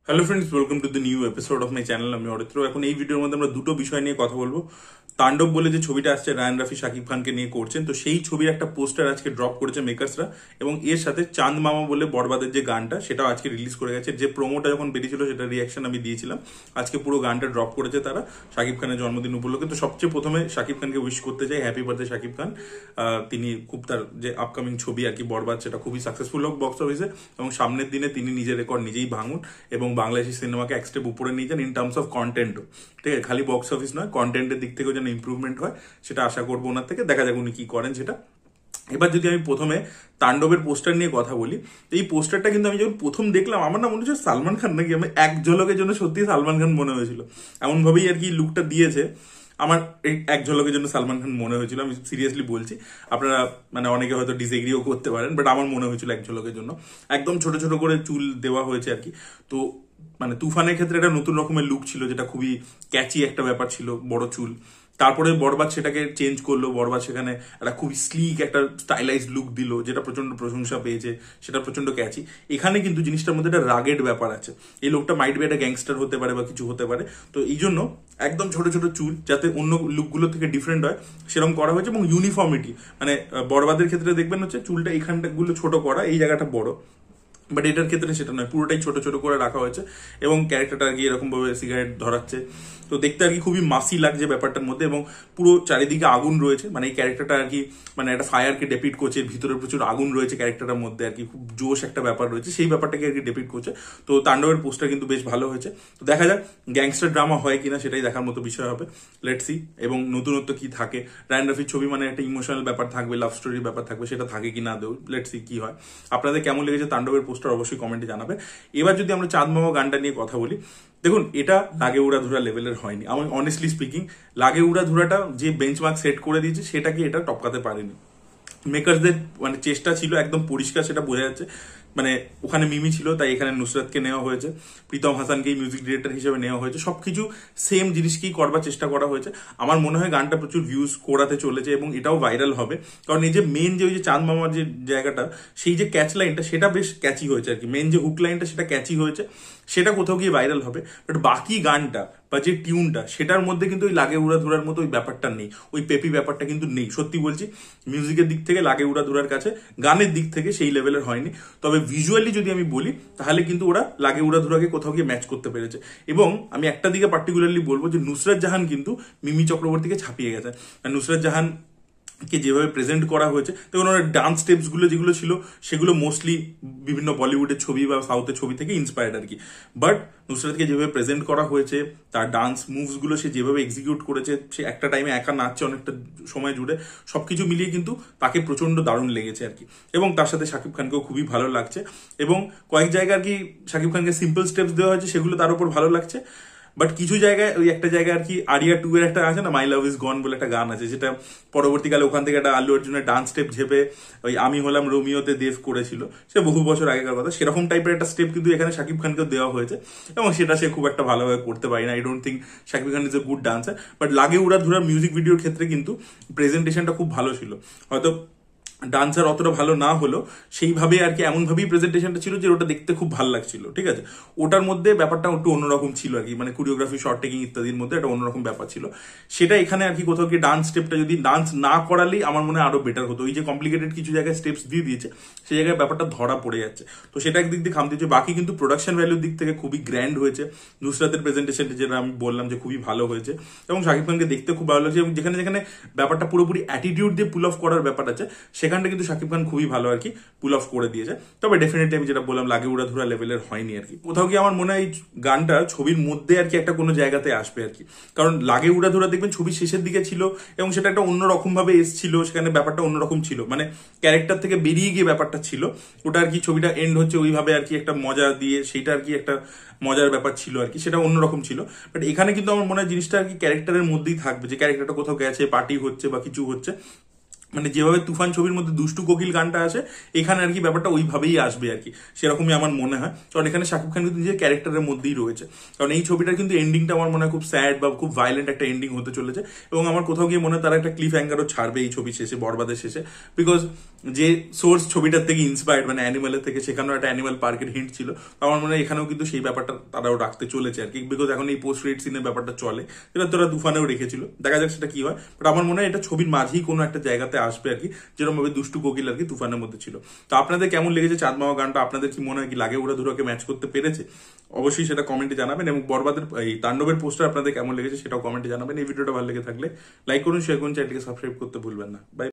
Hello friends, welcome to the new episode of my channel. আমি অরিত্র। এখন এই ভিডিওর মধ্যে আমরা দুটো বিষয় নিয়ে কথা বলবো। তাণ্ডব বলে যে ছবিটা আসছে, রায়ান রাফি শাকিব খানকে নিয়ে করছেন, তো সেই ছবির একটা পোস্টার আজকে ড্রপ করেছে মেকার্সরা, এবং এর সাথে চাঁদ মামা বলে বরবাদের যে গানটা সেটাও আজকে রিলিজ করে গেছে। যে প্রোমোটা যখন বেরিয়েছিল সেটা রিয়াকশন আমি দিয়েছিলাম। আজকে পুরো গানটা ড্রপ করেছে তারা শাকিব খানের জন্মদিন উপলক্ষে। তো সবচেয়ে প্রথমে শাকিব খানকে উইশ করতে চাই হ্যাপি বার্থডে শাকিব খান। তিনি খুব তার যে আপকামিং ছবি আর কি বরবাদ, সেটা খুবই সাকসেসফুল হোক বক্স অফিসে, এবং সামনের দিনে তিনি নিজের রেকর্ড নিজেই ভাঙুন এবং বাংলাদেশি সিনেমাকে এক স্টেপ উপরে নিয়ে যান ইন টার্মস অফ কন্টেন্টও। ঠিক আছে, খালি বক্স অফিস নয়, কন্টেন্টের দিক থেকেও যেন ইম্প্রুভমেন্ট হয়, সেটা আশা করবো ওনার থেকে। দেখা যাক উনি কি করেন সেটা। এবার যদি আমি প্রথমে তাণ্ডবের পোস্টার নিয়ে কথা বলি, এই পোস্টারটা কিন্তু আমি যখন প্রথম দেখলাম আমার না মনে হচ্ছে সালমান খান নাকি, আমি এক ঝলকের জন্য সত্যি সালমান খান মনে হয়েছিল। এমন ভাবেই আর কি লুকটা দিয়েছে, আমার এক ঝলকের জন্য সালমান খান মনে হয়েছিল। আমি সিরিয়াসলি বলছি, আপনারা মানে অনেকে হয়তো ডিসএগ্রিও করতে পারেন, বাট আমার মনে হয়েছিল এক ঝলকের জন্য। একদম ছোট ছোট করে চুল দেওয়া হয়েছে আর কি। তো মানে তুফানের ক্ষেত্রে একটা নতুন রকমের লুক ছিল, যেটা খুবই ক্যাচি একটা ব্যাপার ছিল, বড় চুল। তারপরে বরবাদ সেটাকে চেঞ্জ করলো, বরবাদ সেখানে একটা খুবই স্লিক একটা স্টাইলাইজ লুক দিল, যেটা প্রচন্ড প্রশংসা পেয়েছে, সেটা প্রচন্ড ক্যাচি। এখানে কিন্তু জিনিসটার মধ্যে একটা রাগেড ব্যাপার আছে। এই লোকটা মাইট বি একটা গ্যাংস্টার হতে পারে বা কিছু হতে পারে, তো এই জন্য একদম ছোট ছোট চুল, যাতে অন্য লুকগুলো থেকে ডিফারেন্ট হয় সেরকম করা হয়েছে। এবং ইউনিফর্মিটি, মানে বরবাদের ক্ষেত্রে দেখবেন হচ্ছে চুলটা এখানটা গুলো ছোট করা, এই জায়গাটা বড়, বাট এটার ক্ষেত্রে সেটা নয়, পুরোটাই ছোট ছোট করে রাখা হয়েছে। এবং ক্যারেক্টারটা আর কি এরকম ভাবে সিগারেট ধরাচ্ছে, তো দেখতে আর কি খুবই মাসি লাগছে ব্যাপারটার মধ্যে। এবং পুরো চারিদিকে আগুন রয়েছে, মানে এই ক্যারেক্টারটা আর কি মানে একটা ফায়ারকে ডেপিট করছে, ভিতরে প্রচুর আগুন রয়েছে ক্যারেক্টারটার মধ্যে আর কি, খুব জোশ একটা ব্যাপার রয়েছে, সেই ব্যাপারটাকে আর কি ডেপিট করছে। তো তাণ্ডবের পোস্টার কিন্তু বেশ ভালো হয়েছে। তো দেখা যাক গ্যাংস্টার ড্রামা হয় কিনা, সেটাই দেখার মতো বিষয় হবে। Let's see. এবং নতুনত্ব কি থাকে, রায়ান রাফির ছবি মানে একটা ইমোশনাল ব্যাপার থাকবে, লাভ স্টোরির ব্যাপার থাকবে, সেটা থাকে কি না দেও, লেটস সি কি হয়। আপনাদের কেমন লেগেছে তাণ্ডবের পোস্টার অবশ্যই কমেন্টে জানাবে। এবার যদি আমরা চাঁদ মামা গানটা নিয়ে কথা বলি, দেখুন এটা লাগে উড়াধুরা লেভেলের হয়নি। আমি অনেস্টলি স্পিকিং, লাগে উড়াধুরাটা যে বেঞ্চমার্ক সেট করে দিয়েছে সেটাকে এটা টপকাতে পারেনি। মেকারসদের মানে চেষ্টা ছিল একদম পরিষ্কার, সেটা বোঝা যাচ্ছে। মানে ওখানে মিমি ছিল, তাই এখানে নুসরাতকে নেওয়া হয়েছে, প্রীতম হাসানকেই মিউজিক ডিরেক্টর হিসেবে নেওয়া হয়েছে, সবকিছু সেম জিনিসকেই করবার চেষ্টা করা হয়েছে। আমার মনে হয় গানটা প্রচুর ভিউজ করাতে চলেছে এবং এটাও ভাইরাল হবে, কারণ এই যে মেন যে ওই যে চাঁদ মামার যে জায়গাটা, সেই যে ক্যাচ লাইনটা সেটা বেশ ক্যাচি হয়েছে আর কি। মেন যে হুক লাইনটা সেটা ক্যাচি হয়েছে, সেটা কোথাও গিয়ে ভাইরাল হবে। বাট বাকি গানটা বা যে টিউনটা, সেটার মধ্যে কিন্তু ওই লাগে উড়াধুরার মতো ওই ব্যাপারটা নেই, ওই পেপি ব্যাপারটা কিন্তু নেই। সত্যি বলছি, মিউজিকের দিক থেকে লাগে উড়াধুরার কাছে, গানের দিক থেকে সেই লেভেলের হয়নি। তবে ভিজুয়ালি যদি আমি বলি, তাহলে কিন্তু ওরা লাগে উড়াধুরাকে কোথাও গিয়ে ম্যাচ করতে পেরেছে। এবং আমি একটা দিকে পার্টিকুলারলি বলবো যে নুসরাত জাহান কিন্তু মিমি চক্রবর্তীকে ছাপিয়ে গেছে। আর নুসরাত জাহান কে যেভাবে প্রেজেন্ট করা হয়েছে, তখন ওনার ডান্স স্টেপস গুলো যেগুলো ছিল, সেগুলো মোস্টলি বিভিন্ন বলিউডের ছবি বা সাউথের ছবি থেকে ইন্সপায়ার্ড আর কি। বাট নুসরাতকে যেভাবে প্রেজেন্ট করা হয়েছে, তার ডান্স মুভস গুলো সে যেভাবে এক্সিকিউট করেছে, সে একটা টাইমে একা নাচছে অনেকটা সময় জুড়ে, সবকিছু মিলিয়ে কিন্তু তাকে প্রচন্ড দারুণ লেগেছে আর কি। এবং তার সাথে শাকিব খানকেও খুবই ভালো লাগছে। এবং কয়েক জায়গায় আর কি শাকিব খানকে সিম্পল স্টেপস দেওয়া হয়েছে, সেগুলো তার উপর ভালো লাগছে। বাট কিছু জায়গায়, ওই একটা জায়গায় আর কি আরিয়া 2 এর একটা আছে না, মাই লাভ ইজ গন বলে একটা গান আছে, যেটা পরবর্তীকালে ওখান থেকে একটা আল্লু অর্জুনের ডান্স স্টেপ ঝেপে ওই আমি হলাম রোমিওতে দেব করেছিল, সে বহু বছর আগেকার কথা। সেরকম টাইপের একটা স্টেপ কিন্তু এখানে শাকিব খানকেও দেওয়া হয়েছে, এবং সেটা সে খুব একটা ভালোভাবে করতে পারে না। I don't think Shakib Khan is a good dancer. But লাগে উড়াধুরার মিউজিক ভিডিওর ক্ষেত্রে কিন্তু প্রেজেন্টেশনটা খুব ভালো ছিল। হয়তো ডান্সার অতটা ভালো না হলো, সেইভাবে আর কি এমনভাবেই প্রেজেন্টেশনটা ছিল যে ওটা দেখতে খুব ভালো লাগছিল। ঠিক আছে, ওটার মধ্যে ব্যাপারটা একটু অন্যরকম ছিল আর কি, মানে কোরিওগ্রাফি, শর্ট টেকিং ইত্যাদির মধ্যে একটা অন্যরকম ব্যাপার ছিল। সেটা এখানে আর কি কোথাও কি ডান্স স্টেপটা যদি ডান্স না করালেই আমার মনে হয় আরো বেটার হতো। ওই যে কমপ্লিকেটেড কিছু জায়গায় স্টেপস দিয়ে দিয়েছে, সেই জায়গায় ব্যাপারটা ধরা পড়ে যাচ্ছে, তো সেটা একদিক দিয়ে খামতি হচ্ছে। বাকি কিন্তু প্রোডাকশন ভ্যালুর দিক থেকে খুবই গ্র্যান্ড হয়েছে। নুসরাতের প্রেজেন্টেশনটা যেটা আমি বললাম যে খুবই ভালো হয়েছে, এবং শাকিব খানকে দেখতে খুব ভালো লাগছে। এবং যেখানে যেখানে ব্যাপারটা পুরোপুরি অ্যাটিটিউড দিয়ে পুল অফ করার ব্যাপার আছে, সেখানটা কিন্তু শাকিব খান খুবই ভালো আর কি পুল অফ করে দিয়েছে। তবে ডেফিনেটলি আমি যেটা বললাম, লাগে উড়াধুরা লেভেলের হয়নি আর কি। কোথাও কি আমার মনে হয় এই গানটা ছবির মধ্যে আর কি একটা কোনো জায়গাতে আসবে আর কি। কারণ লাগে উড়াধুরা দেখবেন ছবির শেষের দিকে ছিল, এবং সেটা একটা অন্যরকম ভাবে এসছিল, সেখানে ব্যাপারটা অন্যরকম ছিল, মানে ক্যারেক্টার থেকে বেরিয়ে গিয়ে ব্যাপারটা ছিল ওটা আর কি। ছবিটা এন্ড হচ্ছে ওইভাবে আর কি, একটা মজা দিয়ে, সেইটা আর কি একটা মজার ব্যাপার ছিল আর কি, সেটা অন্যরকম ছিল। বাট এখানে কিন্তু আমার মনে হয় জিনিসটা আর কি ক্যারেক্টারের মধ্যেই থাকবে, যে ক্যারেক্টারটা কোথাও গেছে, পার্টি হচ্ছে বা কিছু হচ্ছে, মানে যেভাবে তুফান ছবির মধ্যে দুষ্টু কোকিল গানটা আছে, এখানে আর কি ব্যাপারটা ওইভাবেই আসবে আর কি, সেরকমই আমার মনে হয়। কারণ এখানে শাকিব খান কিন্তু নিজের ক্যারেক্টারের মধ্যেই রয়েছে। কারণ এই ছবিটার কিন্তু এন্ডিংটা আমার মনে হয় খুব স্যাড বা খুব ভাইলেন্ট একটা এন্ডিং হতে চলেছে, এবং আমার কোথাও গিয়ে মনে হয় তারা একটা ক্লিফ হ্যাঙ্গারও ছাড়বে এই ছবি শেষে, বরবাদের শেষে। বিকজ যে সোর্স ছবিটার থেকে ইন্সপায়ার্ড, মানে অ্যানিমালের থেকে, সেখানেও একটা অ্যানিমাল পার্কের হিন্ট ছিল। তো আমার মনে হয় এখানেও কিন্তু সেই ব্যাপারটা তারাও রাখতে চলেছে আর কি, বিকজ এখন এই পোস্ট ক্রেডিট সিনের ব্যাপারটা চলে, যেটা তোরা তুফানেও রেখেছিল। দেখা যাক সেটা কি হয়, বাট আমার মনে হয় এটা ছবির মাঝেই কোনো একটা জায়গাতে আসবে আর কি, যেরকম ভাবে দুষ্টু কোকিল আর কি তুফানের মধ্যে ছিল। তো আপনাদের কেমন লেগেছে চাঁদ মামা গানটা? আপনাদের কি মনে হয় কি লাগে ওরা দুটোকে ম্যাচ করতে পেরেছে? অবশ্যই সেটা কমেন্টে জানাবেন, এবং বরবাদের এই তাণ্ডবের পোস্টার আপনাদের কেমন লেগেছে সেটাও কমেন্টে জানাবেন। এই ভিডিওটা ভালো লেগে থাকলে লাইক করুন, শেয়ার করুন, চ্যানেলটিকে সাবস্ক্রাইব করতে ভুলবেন না। বাই।